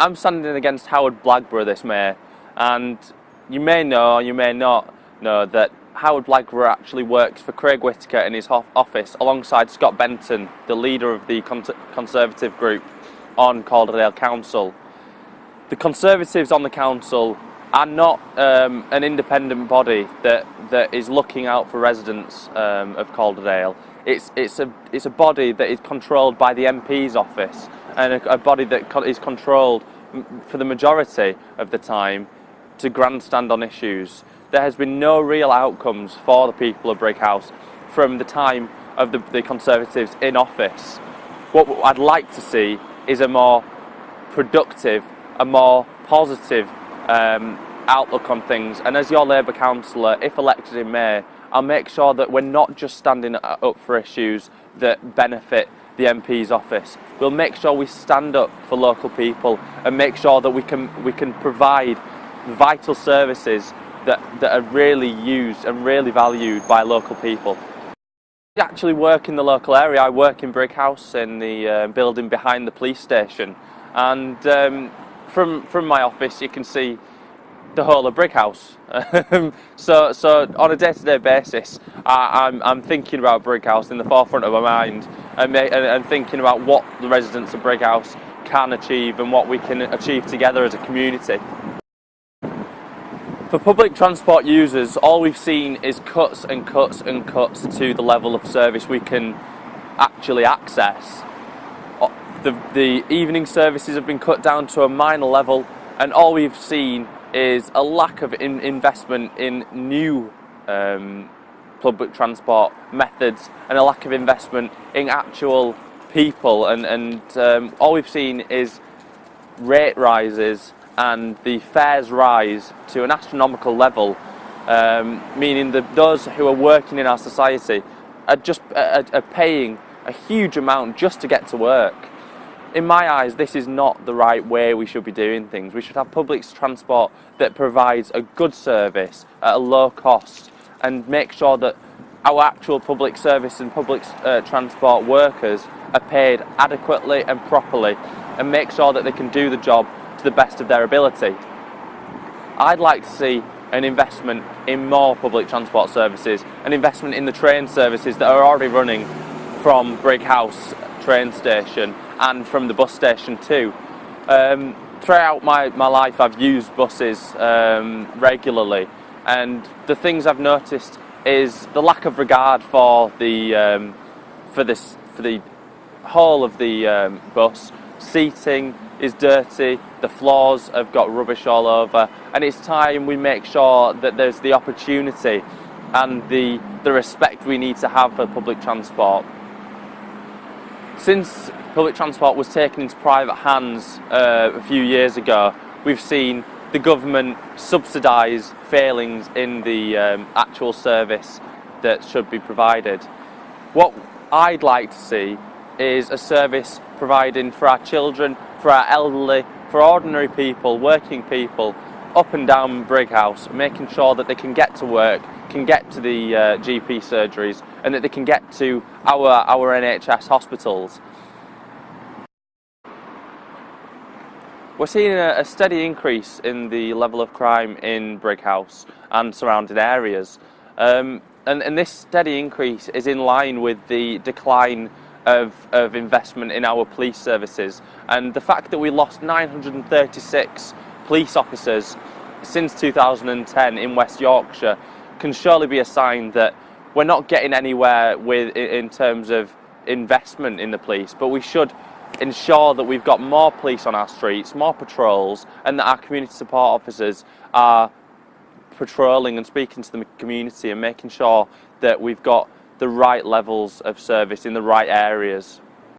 I'm standing against Howard Blagborough this May, and you may know, or you may not know, that Howard Blagborough actually works for Craig Whitaker in his office alongside Scott Benton, the leader of the Conservative group on Calderdale Council. The Conservatives on the council are not an independent body that is looking out for residents of Calderdale. It's a body that is controlled by the MP's office, and a body that is controlled for the majority of the time to grandstand on issues. There has been no real outcomes for the people of Brighouse from the time of the Conservatives in office. What I'd like to see is a more productive, a more positive outlook on things. And as your Labour councillor, if elected in May, I'll make sure that we're not just standing up for issues that benefit the MP's office. We'll make sure we stand up for local people and make sure that we can provide vital services that are really used and really valued by local people. I actually work in the local area. I work in Brighouse, in the building behind the police station, and from my office you can see the whole of Brighouse. So on a day-to-day basis, I'm thinking about Brighouse in the forefront of my mind, and thinking about what the residents of Brighouse can achieve and what we can achieve together as a community. For public transport users, all we've seen is cuts and cuts and cuts to the level of service we can actually access. The evening services have been cut down to a minor level, and all we've seen is a lack of investment in new public transport methods, and a lack of investment in actual people, and all we've seen is rate rises and the fares rise to an astronomical level, meaning that those who are working in our society are paying a huge amount just to get to work. In my eyes, this is not the right way we should be doing things. We should have public transport that provides a good service at a low cost, and make sure that our actual public service and public transport workers are paid adequately and properly, and make sure that they can do the job to the best of their ability. I'd like to see an investment in more public transport services, an investment in the train services that are already running from Brighouse train station and from the bus station too. Throughout my life I've used buses regularly, and the things I've noticed is the lack of regard for the whole of the bus. Seating is dirty, the floors have got rubbish all over, and it's time we make sure that there's the opportunity and the respect we need to have for public transport. Since public transport was taken into private hands a few years ago, we've seen the government subsidise failings in the actual service that should be provided. What I'd like to see is a service providing for our children, for our elderly, for ordinary people, working people, up and down Brighouse, making sure that they can get to work, can get to the GP surgeries, and that they can get to our NHS hospitals. We're seeing a steady increase in the level of crime in Brighouse and surrounding areas, and this steady increase is in line with the decline of investment in our police services, and the fact that we lost 936 police officers since 2010 in West Yorkshire can surely be a sign that we're not getting anywhere in terms of investment in the police, but we should ensure that we've got more police on our streets, more patrols, and that our community support officers are patrolling and speaking to the community and making sure that we've got the right levels of service in the right areas.